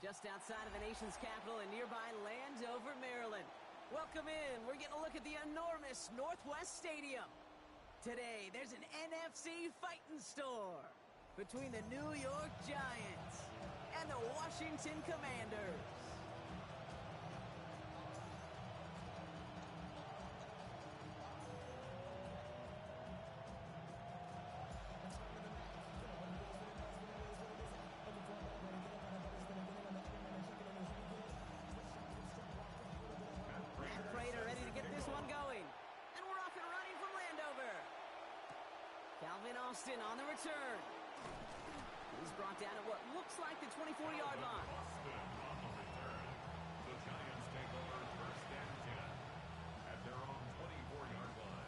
just outside of the nation's capital in nearby Landover, Maryland. Welcome in. We're getting a look at the enormous Northwest Stadium. Today, there's an NFC fighting store between the New York Giants and the Washington Commanders. Ready to get this one going. And we're off and running from Landover. Calvin Austin on the return. He's brought down at what looks like the 24-yard line. Austin on the return. The Giants take over first and 10 at their own 24-yard line.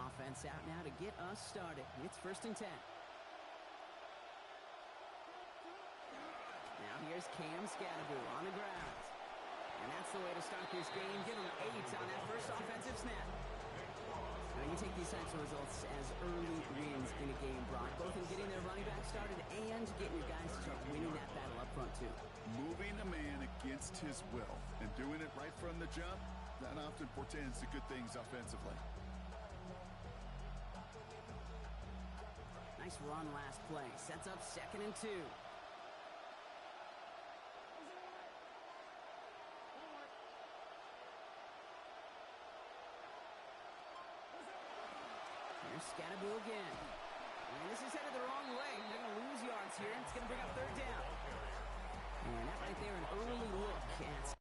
Offense out now to get us started. It's first and 10. Now here's Cam Scatterbull on the ground. And that's the way to start this game. Give him 8 on that first offensive snap. Now you take these types of results as early wins in a game, Brock, both in getting their running back started and getting your guys to start winning that battle up front too. Moving a man against his will and doing it right from the jump, that often portends to good things offensively. Nice run last play. Sets up 2nd and 2. Here's Scatterbull again. And this is headed the wrong way. They're going to lose yards here. It's going to bring up 3rd down. And that right there, an early look at...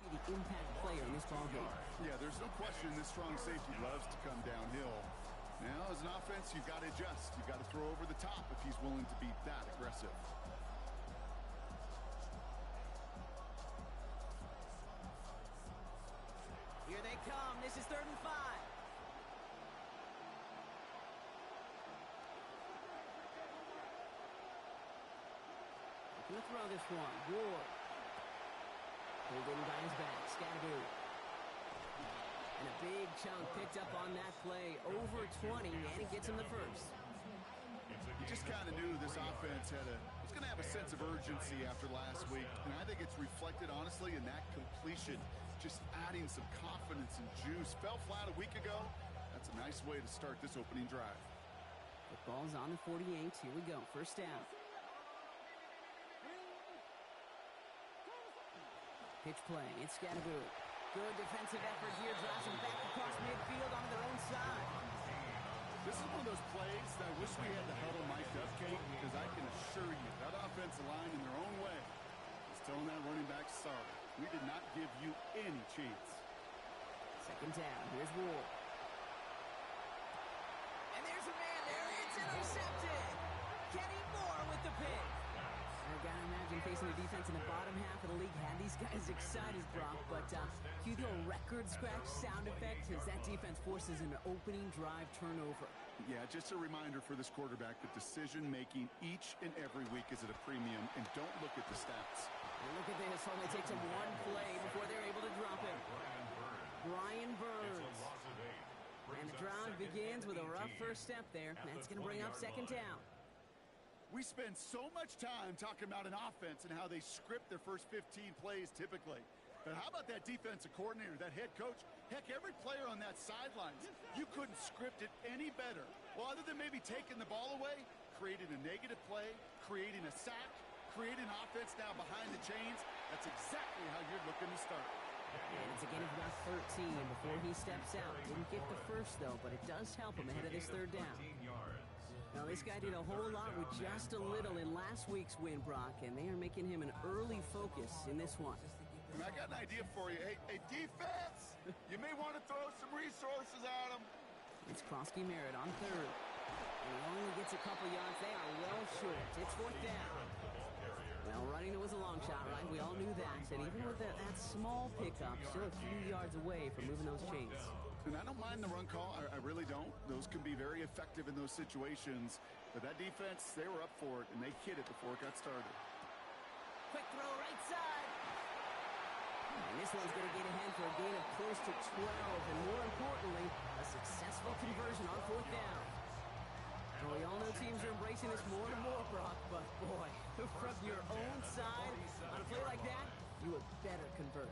the impact player in this ballgame. Yeah, there's no question this strong safety loves to come downhill. Now, as an offense, you've got to adjust. You've got to throw over the top if he's willing to be that aggressive. Here they come. This is 3rd and 5. Gonna throw this one. Ward. Pulled in by his back. Scatterbull. And a big chunk picked up on that play. Over 20, and he gets him the first. just kind of knew this offense was going to have a sense of urgency after last week, and I think it's reflected, honestly, in that completion. Just adding some confidence and juice. Fell flat a week ago. That's a nice way to start this opening drive. The ball's on the 48. Here we go. First down. Pitch play. It's Scatteroo. Good defensive effort here. Drives them back across midfield onto their own side. This is one of those plays that I wish we had the huddle mic'd up, Kate, because I can assure you that offensive line in their own way is telling that running back, sorry, we did not give you any chance. Second down. Here's Wool. And there's a man there. It's intercepted. Kenny Moore with the pick. I gotta imagine facing the defense in the bottom half of the league had these guys excited, Brock, but cue the record scratch sound effect as that defense forces an opening drive turnover. Yeah, just a reminder for this quarterback that decision-making each and every week is at a premium, and don't look at the stats. And look at this. Only takes them one play before they're able to drop him. Brian Burns. And the drive begins with a rough first step there. That's going to bring up second down. We spend so much time talking about an offense and how they script their first 15 plays typically. But how about that defensive coordinator, that head coach? Heck, every player on that sideline, you couldn't script it any better. Well, other than maybe taking the ball away, creating a negative play, creating a sack, creating offense now behind the chains. That's exactly how you're looking to start. And it's a gain of about 13 before he steps out. Didn't get the first, though, but it does help him ahead of this third down. Now, this guy did a whole lot with just a little in last week's win, Brock, and they are making him an early focus in this one. And I got an idea for you. Hey, defense, you may want to throw some resources at him. It's Krosky Merritt on third. And he only gets a couple yards. They are well short. It's fourth down. Well, running it was a long shot, right? We all knew that. And even with that small pickup, still a few yards away from moving those chains. And I don't mind the run call. I really don't. Those can be very effective in those situations. But that defense, they were up for it, and they hit it before it got started. Quick throw right side. And this one's going to get ahead for a gain of close to 12. And more importantly, a successful conversion on fourth down. Well, we all know teams are embracing this more and more, Brock. But, boy, from your own side, on a play like that, you would better convert.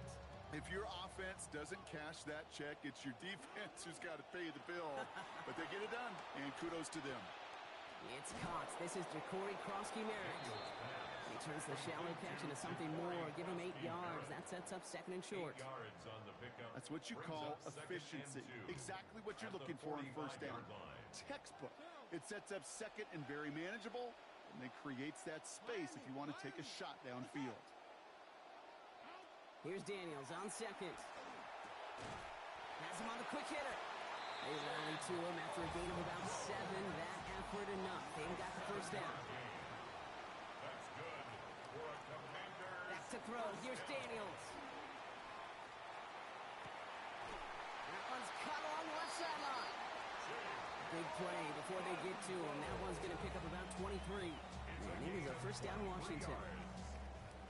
If your offense doesn't cash that check, it's your defense who's got to pay the bill. But they get it done, and kudos to them. It's caught. This is Ja'Cory Krosky Merritt. He turns the shallow catch into something more. Give him 8 yards. That sets up second and short. That's what you call efficiency. Exactly what you're looking for on first down. Textbook. It sets up second and very manageable, and it creates that space if you want to take a shot downfield. Here's Daniels on second. Has him on the quick hitter. They rally to him after a gain of about 7. That effort enough. They've got the first down. That's good for a commander. Back to throw. Here's Daniels. That one's cut along the left sideline. Big play before they get to him. That one's going to pick up about 23. And it is a first down Washington.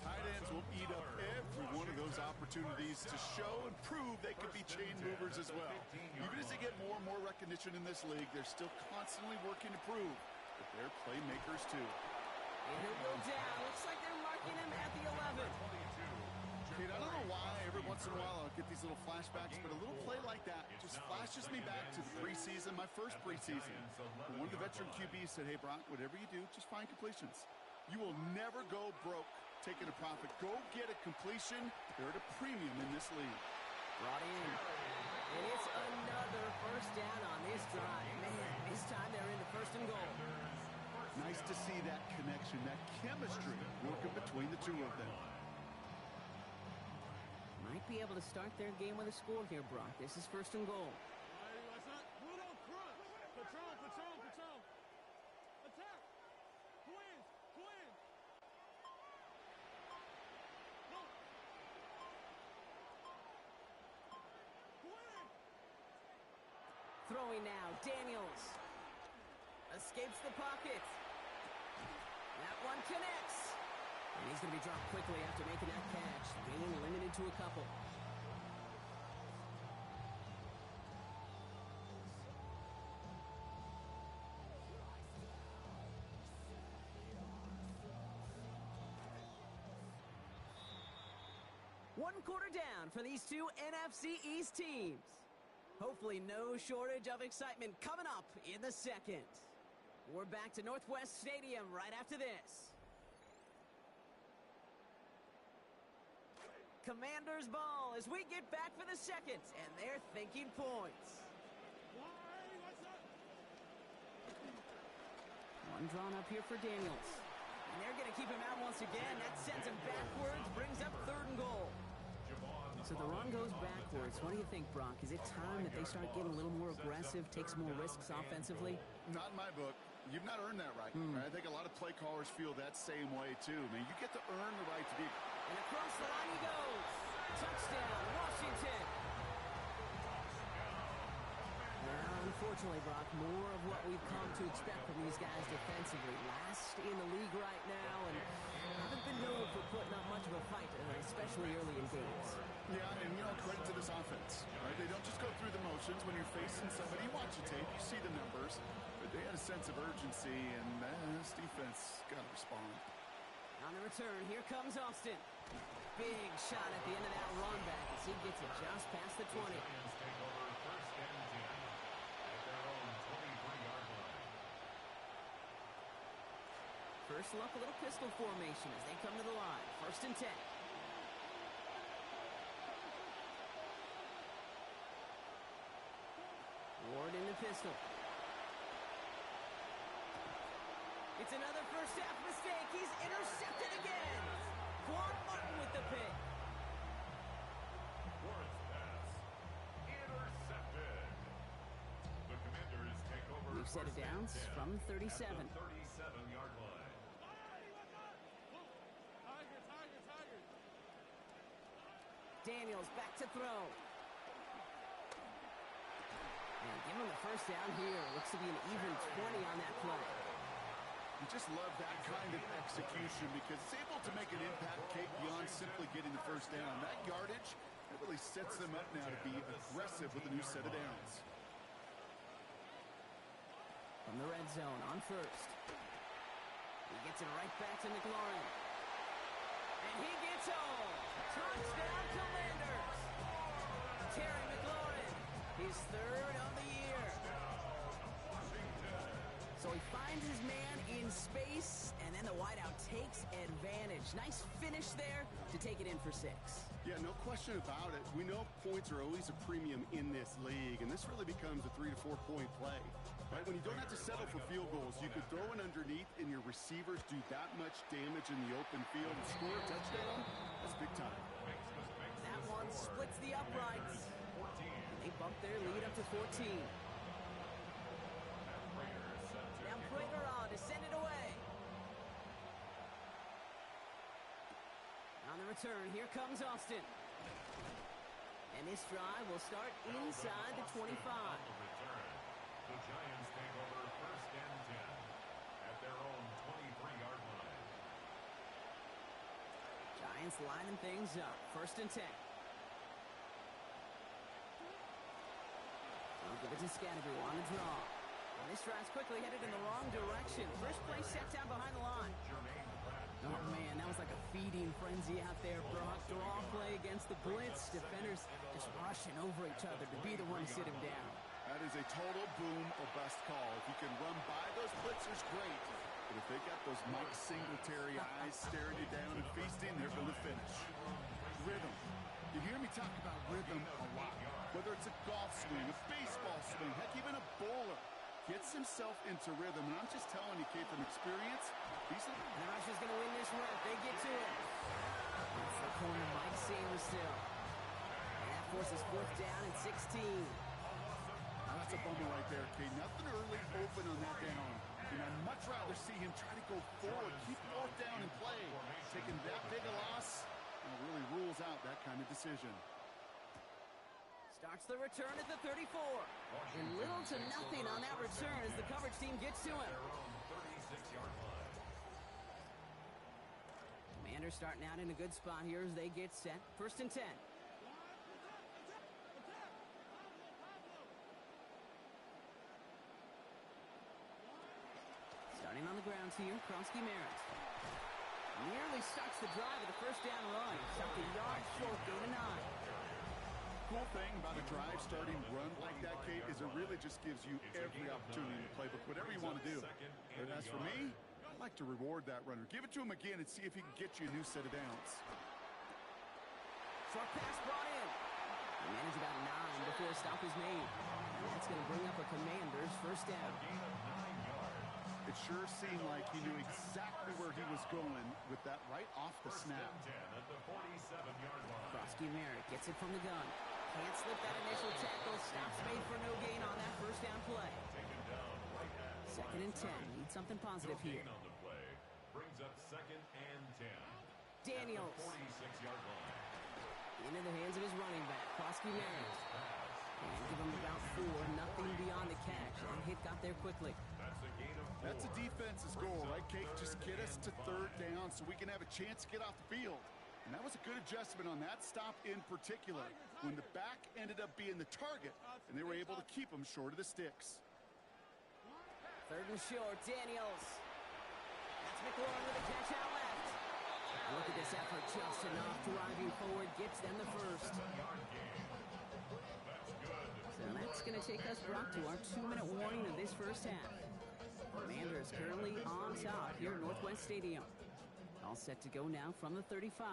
Tight ends will eat up every one of those opportunities to show and prove they could be chain movers as well. Even as they get more and more recognition in this league, they're still constantly working to prove that they're playmakers too. And he'll go down. Looks like they're marking him at the 11. Kate, I don't know why every once in a while I'll get these little flashbacks, but a little play like that just flashes me back to the preseason, my first preseason. And one of the veteran QBs said, hey, Brock, whatever you do, just find completions. You will never go broke taking a profit. Go get a completion. They're at a premium in this league. Brought in. And it's another first down on this drive. Man, this time they're into first and goal. Nice to see that connection, that chemistry working between the two of them. Might be able to start their game with a score here, Brock. This is first and goal. Throwing now, Daniels. Escapes the pocket. That one connects. And he's going to be dropped quickly after making that catch. Being limited to a couple. One quarter down for these two NFC East teams. Hopefully no shortage of excitement coming up in the second. We're back to Northwest Stadium right after this. Commanders ball as we get back for the second, and they're thinking points. One drawn up here for Daniels. And they're going to keep him out once again. That sends him backwards, brings up 3rd and goal. So the run goes backwards. What do you think, Brock? Is it time that they start getting a little more aggressive, take some more risks offensively? Not in my book. You've not earned that right. I think a lot of play callers feel that same way, too. I mean, you get to earn the right to be. And across the line he goes. Touchdown, Washington. Well, unfortunately, Brock, more of what we've come to expect from these guys defensively. Last in the league right now, and haven't been known for putting up much of a fight, especially early in games. Yeah, and, credit to this offense. Right? They don't just go through the motions. When you're facing somebody, you watch the tape, you see the numbers. But they had a sense of urgency, and this defense got to respond. On the return, here comes Austin. Big shot at the end of that run back as he gets it just past the 20. First look, a little pistol formation as they come to the line. 1st and 10. Ward in the pistol. It's another first half mistake. He's intercepted again. Quan Martin with the pick. Ward's pass intercepted. The Commanders take over. We've set it down from 37. 37-yard line. Daniels back to throw. And give him the first down here. Looks to be an even 20 on that play. You just love that kind of execution because it's able to make an impact, Kate, beyond simply getting the first down. That yardage, it really sets them up now to be aggressive with a new set of downs. From the red zone on 1st. He gets it right back to McLaurin. And he gets home. Touchdown, Commanders. Terry McLaurin, his 3rd of the year. So he finds his man in space, and then the wideout takes advantage. Nice finish there to take it in for 6. Yeah, no question about it. We know points are always a premium in this league, and this really becomes a 3 to 4 point play. Right? When you don't have to settle for field goals, you could throw it underneath, and your receivers do that much damage in the open field and score a touchdown. That's big time. That one splits the uprights. They bump their lead up to 14. Now Prater on to send it away. On the return, here comes Austin. And this drive will start inside the 25. The Giants take over 1st and 10 at their own 23-yard line. Giants lining things up. 1st and 10. They'll give it to Scatterby on the draw. And this drive's quickly headed in the wrong direction. First play set down behind the line. Oh, man, that was like a feeding frenzy out there, Brock. Draw play against the blitz. Defenders just rushing over each other to be the one to sit him down. That is a total boom or bust call. If you can run by those blitzers, great. But if they got those Mike Singletary eyes staring you down and feasting, they're going to finish. Rhythm. You hear me talk about rhythm a lot. Whether it's a golf swing, a baseball swing, heck, even a bowler gets himself into rhythm. And I'm just telling you, Kate, from experience, these are... And the Russians going to win this rep. They get to it. That's the corner, Mike Sanders still. And that forces 4th down and 16. That's a bummer right there, Kate. Nothing early open on that down. And I'd much rather see him try to go forward, keep 4th down and play. Taking that big a loss, really rules out that kind of decision. Starts the return at the 34. And little to nothing on that return as the coverage team gets to him. Commanders starting out in a good spot here as they get set. 1st and 10. Starting on the ground here, Kronsky Merritt. Nearly starts the drive with a first down run. Stopped a yard short, gain of 9. Cool thing about a drive starting run like that, Kate, is it really just gives you every opportunity in the playbook, whatever you want to do. But as for me, I'd like to reward that runner. Give it to him again and see if he can get you a new set of downs. Short pass brought in. They manage about 9 before a stop is made. And that's going to bring up a Commander's first down. It sure seemed like he knew exactly where he was going with that right off the snap. Krosky Merritt gets it from the gun. Can't slip that initial tackle. Stops made for no gain on that first down play. 2nd and 10. Need something positive here. Brings up 2nd and 10. Daniels. 46-yard line. Into the hands of his running back, Krosky Merritt. And give him about 4, nothing beyond the catch. That hit got there quickly. That's a defense's goal, right, Kate? Just get us to 3rd down so we can have a chance to get off the field. And that was a good adjustment on that stop in particular, when the back ended up being the target, and they were able to keep him short of the sticks. 3rd and short, Daniels. That's McLaurin with a catch out left. Look at this effort, just enough driving forward, gets them the first. So that's going to take us, Brock, to our 2-minute warning of this first half. Commanders currently on top here at Northwest Stadium. All set to go now from the 35.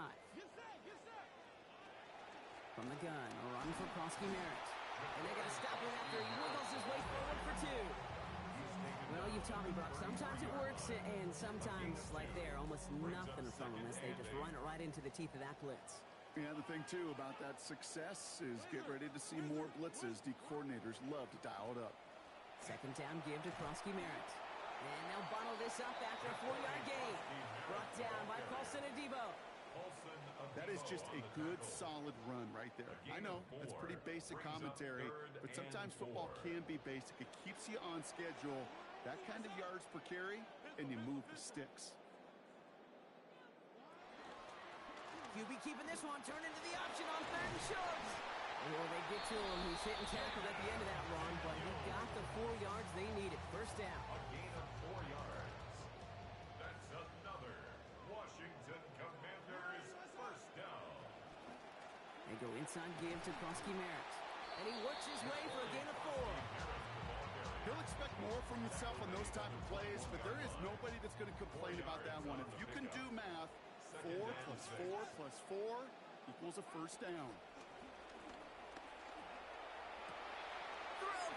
From the gun, a run for Krosky Merritt. And they're going to stop him after he wiggles his way forward for 2. Well, you've taught me, Brock, sometimes it works, and sometimes, like there, almost nothing from them as they just run it right into the teeth of that blitz. Yeah, the thing, too, about that success is get ready to see more blitzes. The coordinators love to dial it up. 2nd down give to Krosky Merritt. And they'll bottle this up after a 4-yard gain. Brought down by Paulson Adebo. That is just a good, solid run right there. I know, that's pretty basic commentary, but sometimes football can be basic. It keeps you on schedule, that kind of yards per carry, and you move the sticks. QB keeping this one, turn into the option on 3rd and short. Well, they get to him. He's hit and tackled at the end of that run, but he got the 4 yards they needed. First down. A gain of 4 yards. That's another Washington Commanders first down. They go inside give to Krosky Merritt. And he works his way for a gain of 4. He'll expect more from himself on those type of plays, but there is nobody that's going to complain about that one. If you can do math, 4 plus 4 plus 4 equals a first down.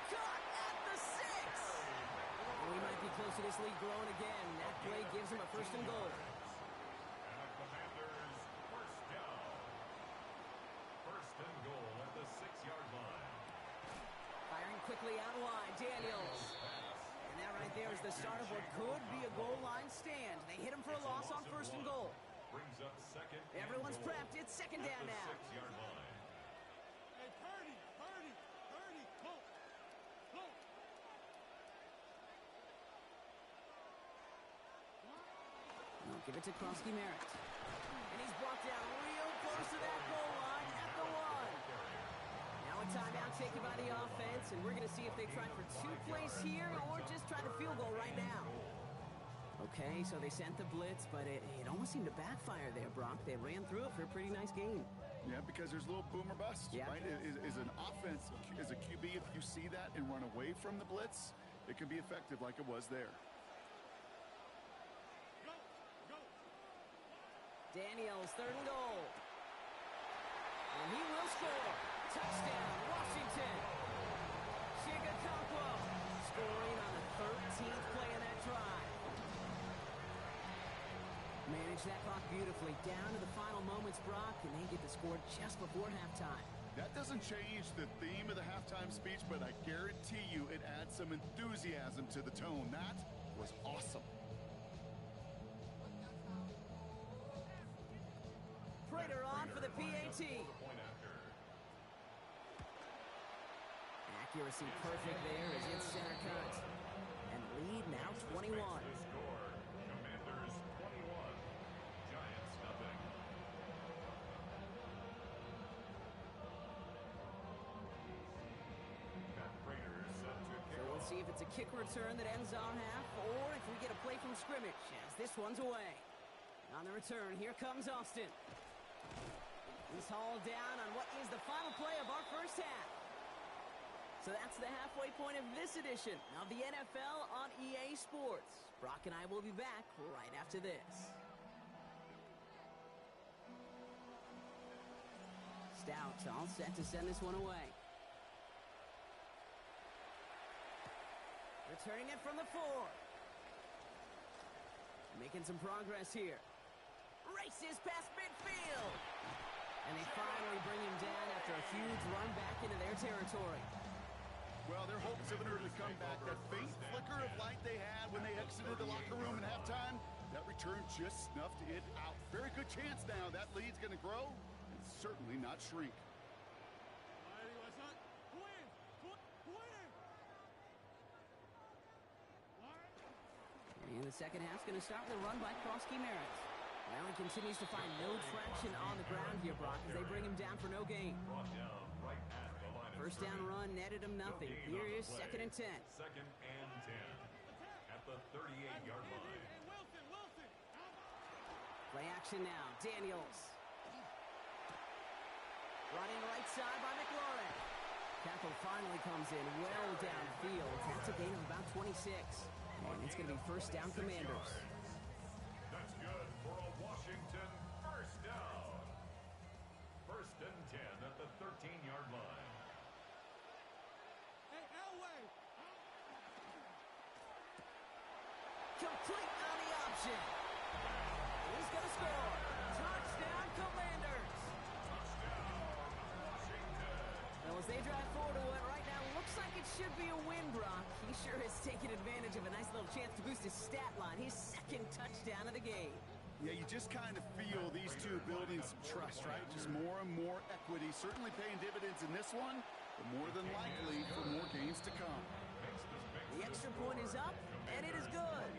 Caught at the 6. Well, he might be close to this lead growing again. That play gives him a 1st and goal. And the Commanders first down. 1st and goal at the 6-yard line. Firing quickly out wide, Daniels. And that right there is the start of what could be a goal line stand. They hit him for a loss on 1st and goal. Brings up 2nd. Everyone's prepped. It's 2nd down now. 6-yard line. Give it to Krosky Merritt. And he's brought down real close to that goal line at the 1. Now a timeout taken by the offense, and we're going to see if they try for 2 plays here or just try the field goal right now. Okay, so they sent the blitz, but it almost seemed to backfire there, Brock. They ran through it for a pretty nice game. Yeah, because there's a little boom or bust, right? Is an offense, as a QB, if you see that and run away from the blitz, it can be effective like it was there. Daniels, 3rd and goal. And he will score. Touchdown, Washington. Chigakankwo scoring on the 13th play of that drive. Manage that clock beautifully. Down to the final moments, Brock, and they get the score just before halftime. That doesn't change the theme of the halftime speech, but I guarantee you it adds some enthusiasm to the tone. That was awesome. Prater on for the PAT. Accuracy perfect there as it's center cut. And lead now 21. Commanders 21. Giants nothing. Matt Prater set to kick. So we'll see if it's a kick return that ends our half or if we get a play from scrimmage as this one's away. On the return, here comes Austin. He's hauled down on what is the final play of our first half. So that's the halfway point of this edition of the NFL on EA Sports. Brock and I will be back right after this. Stout all set to send this one away. Returning it from the 4. Making some progress here. Races past midfield. And they finally bring him down after a huge run back into their territory. Well, their hopes of an early comeback, that faint flicker of light they had when they exited the locker room at halftime, that return just snuffed it out. Very good chance now that lead's going to grow and certainly not shrink. And the second half's going to start with a run by Krosky Merritt. Allen continues to find no traction on the ground here, Brock, as they bring him down for no gain. First down run netted him nothing. Here is 2nd and 10. 2nd and 10 at the 38-yard line. Play action now. Daniels. Brought in right side by McLaurin. Tackle finally comes in well downfield. That's a gain of about 26. And it's going to be first down, Commanders. That's good for a Washington first down. 1st and 10 at the 13-yard line. Hey, Elway! Complete on the option. He's going to score. Touchdown, Commanders. Well, as they drive forward to what right now looks like it should be a win, Brock. He sure has taken advantage of a nice little chance to boost his stat line. His 2nd touchdown of the game. Yeah, you just kind of feel these two building some trust, right? Just more and more equity. Certainly paying dividends in this one, but more than likely for more games to come. The extra point is up, and it is good.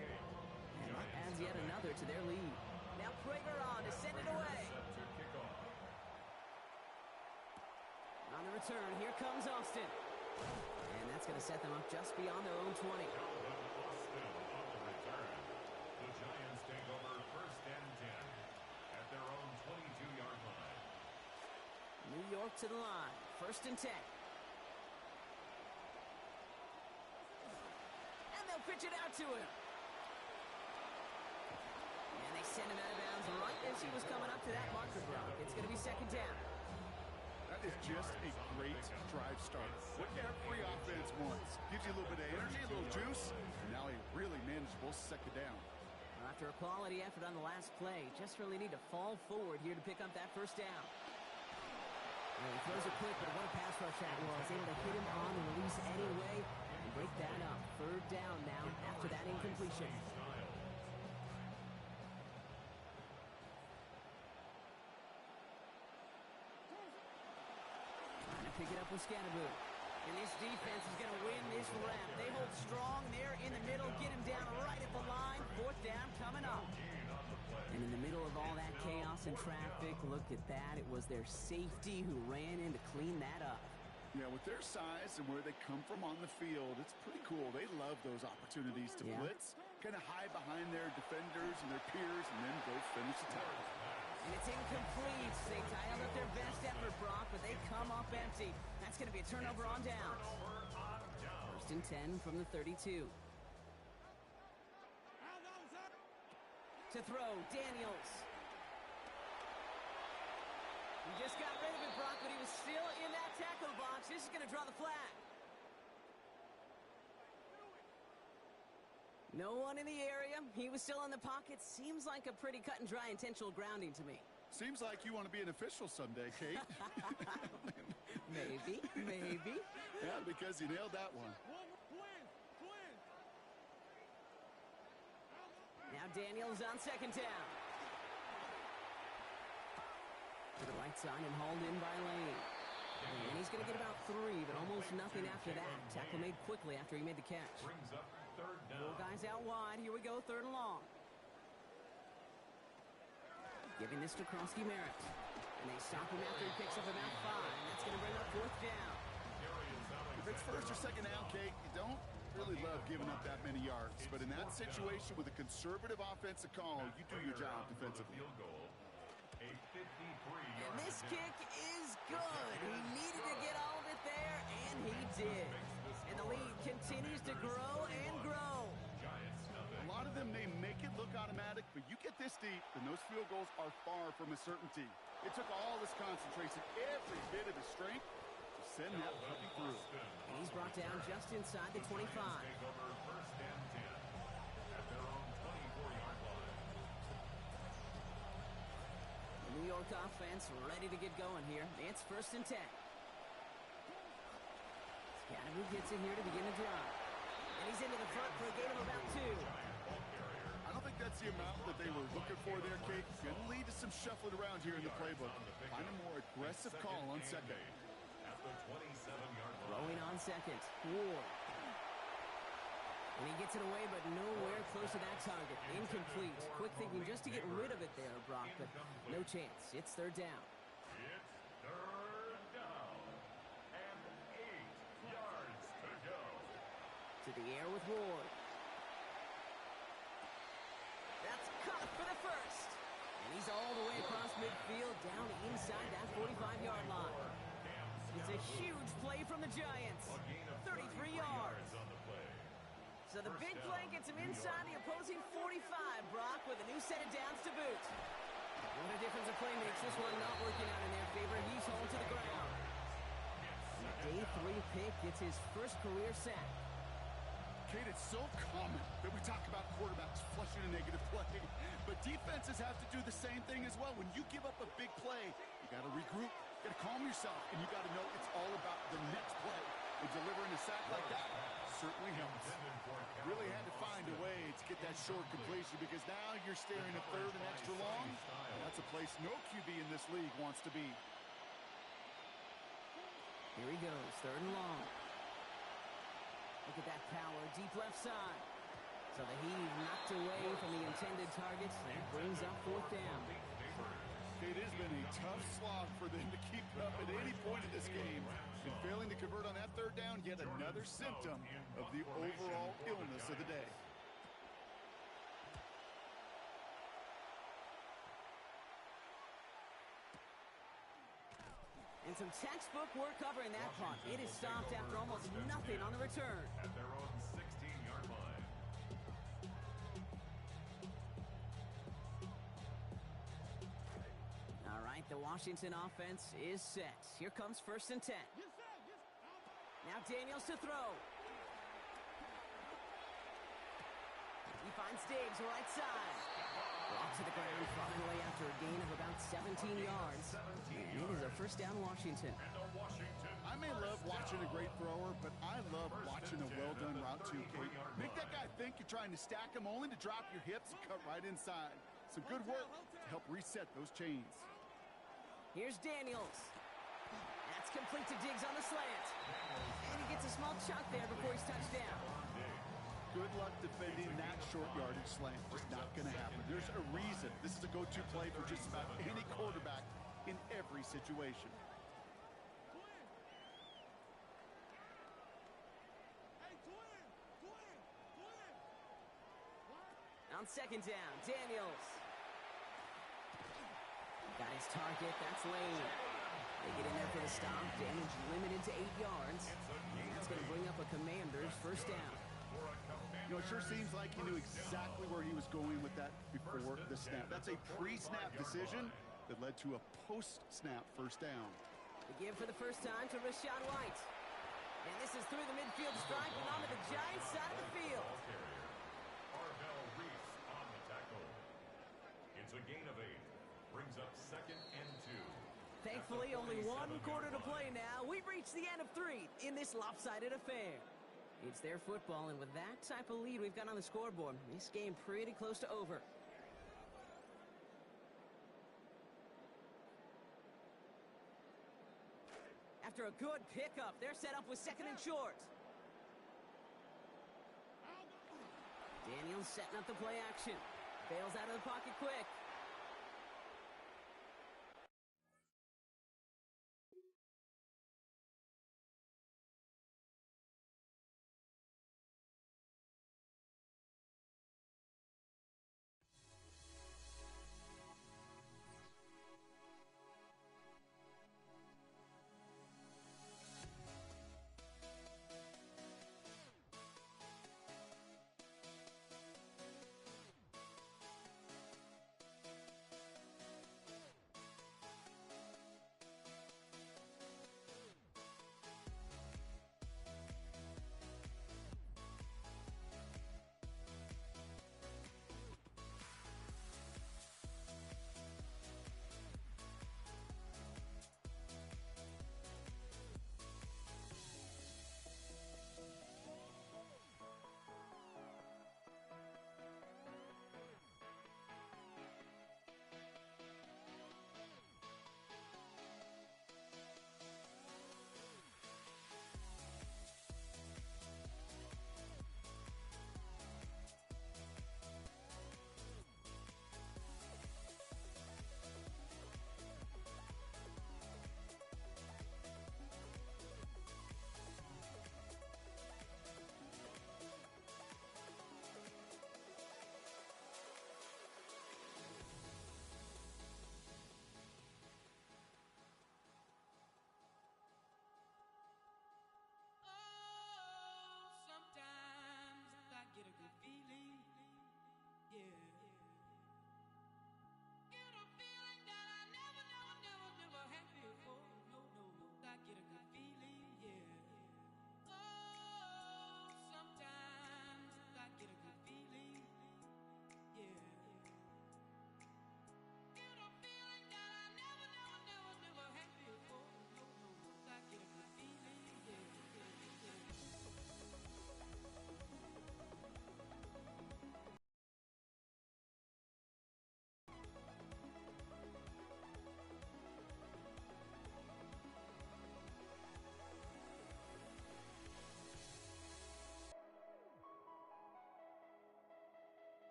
And that adds yet another to their lead. Now Prager on to send it away. On the return, here comes Austin. And that's going to set them up just beyond their own 20. The Giants take over 1st and 10 at their own 22-yard line. New York to the line. 1st and 10. And they'll pitch it out to him. And they send him out of bounds right as he was coming up to that marker, Brock. It's going to be 2nd down. That is just a great drive starter. What every offense wants. Gives you a little bit of energy, a little juice, and now a really manageable 2nd down. After a quality effort on the last play, just really need to fall forward here to pick up that 1st down. Well, he throws it quick, but what a pass rush that was. Able to hit him on the release anyway and break that up. 3rd down now after that incompletion. Pick it up with Scannaboo. And this defense is going to win this round. They hold strong there in the middle, get him down right at the line. 4th down coming up. And in the middle of all that chaos and traffic, look at that. It was their safety who ran in to clean that up. Yeah, with their size and where they come from on the field, it's pretty cool. They love those opportunities to blitz, kind of hide behind their defenders and their peers, and then go finish the tackle. And it's incomplete. They dialed up their best effort, Brock, but they come up empty. That's going to be a turnover on downs. 1st and 10 from the 32. To throw, Daniels. He just got rid of it, Brock, but he was still in that tackle box. This is going to draw the flag. No one in the area. He was still in the pocket. Seems like a pretty cut and dry intentional grounding to me. Seems like you want to be an official someday, Kate. Maybe. Yeah, because you nailed that one. Now Daniels on 2nd down. To the right side and hauled in by Lane. And he's going to get about 3, but almost nothing after that. Tackle made quickly after he made the catch. Brings up 3rd down. 4 guys out wide. Here we go, 3rd and long. Giving this to Krosky Merritt. And they stop him after he picks up about 5. That's going to bring up 4th down. If it's 1st or 2nd down, Kate, you don't really love giving up that many yards, but in that situation with a conservative offensive call, you do your job defensively. And this kick is good. He needed to get all of it there, and he did. And the lead continues to grow and grow. A lot of them may make it look automatic, but you get this deep, and those field goals are far from a certainty. It took all his concentration, every bit of his strength, to send that puppy through. And he's brought down just inside the 25. The New York offense ready to get going here. It's 1st and 10. Scatterby gets it here to begin the drive. And he's into the front for a gain of about 2. I don't think that's the amount that they were looking for there, Kate. Going to lead to some shuffling around here in the playbook. Find a more aggressive call on second. Throwing on second. Ward. And he gets it away, but nowhere close to that target. Incomplete. Quick thinking just to get rid of it there, Brock, but no chance. It's 3rd down. It's 3rd down. And 8 yards to go. To the air with Ward. That's caught for the first. And he's all the way across midfield, down inside that 45-yard line. It's a huge play from the Giants. 33 yards. So the big play gets him inside the opposing 45, Brock, with a new set of downs to boot. What a difference a play makes. This one not working out in their favor. He's home to the ground. The day 3 pick gets his first career sack. Kate, it's so common that we talk about quarterbacks flushing a negative play, but defenses have to do the same thing as well. When you give up a big play, you got to regroup, you got to calm yourself, and you got to know it's all about the next play. And delivering a sack like that certainly helps. Really had to find a way to get that short completion because now you're staring a 3rd and extra long. And that's a place no QB in this league wants to be. Here he goes, 3rd and long. Look at that power, deep left side. So the heave knocked away from the intended target. That brings up 4th down. It has been a tough slog for them to keep up at any point in this game. And failing to convert on that 3rd down, yet another symptom of the overall illness of the day. And some textbook work covering that punt. It is stopped after almost nothing on the return. At their own 16-yard line. All right, the Washington offense is set. Here comes 1st and 10. Now Daniels to throw. He finds Diggs right side. Brought to the ground finally after a gain of about 17 yards. And it is a 1st down Washington. I may love watching a great thrower, but I love watching a well-done route too, Kate. Make that guy think you're trying to stack him only to drop your hips and cut right inside. Some good work to help reset those chains. Here's Daniels. That's complete to Diggs on the slant. And he gets a small chunk there before he's touched down. Good luck defending that short yardage slant. Just not going to happen. There's a reason this is a go-to play for just about any quarterback in every situation. On 2nd down, Daniels. Got his target. That's Lane. They get in there for the stop. Damage limited to 8 yards. And that's going to bring up a Commander's 1st down. You know, it sure seems like he knew exactly where he was going with that before the snap. That's a pre-snap decision that led to a post-snap 1st down. The give for the first time to Rashad White. And this is through the midfield stripe and onto the Giants side of the field. It's a gain of 8. Brings up 2nd and 2. Thankfully, only 1 quarter to play now. We've reached the end of 3 in this lopsided affair. It's their football, and with that type of lead we've got on the scoreboard, this game pretty close to over. After a good pickup, they're set up with 2nd and short. Daniels setting up the play action. Bails out of the pocket quick.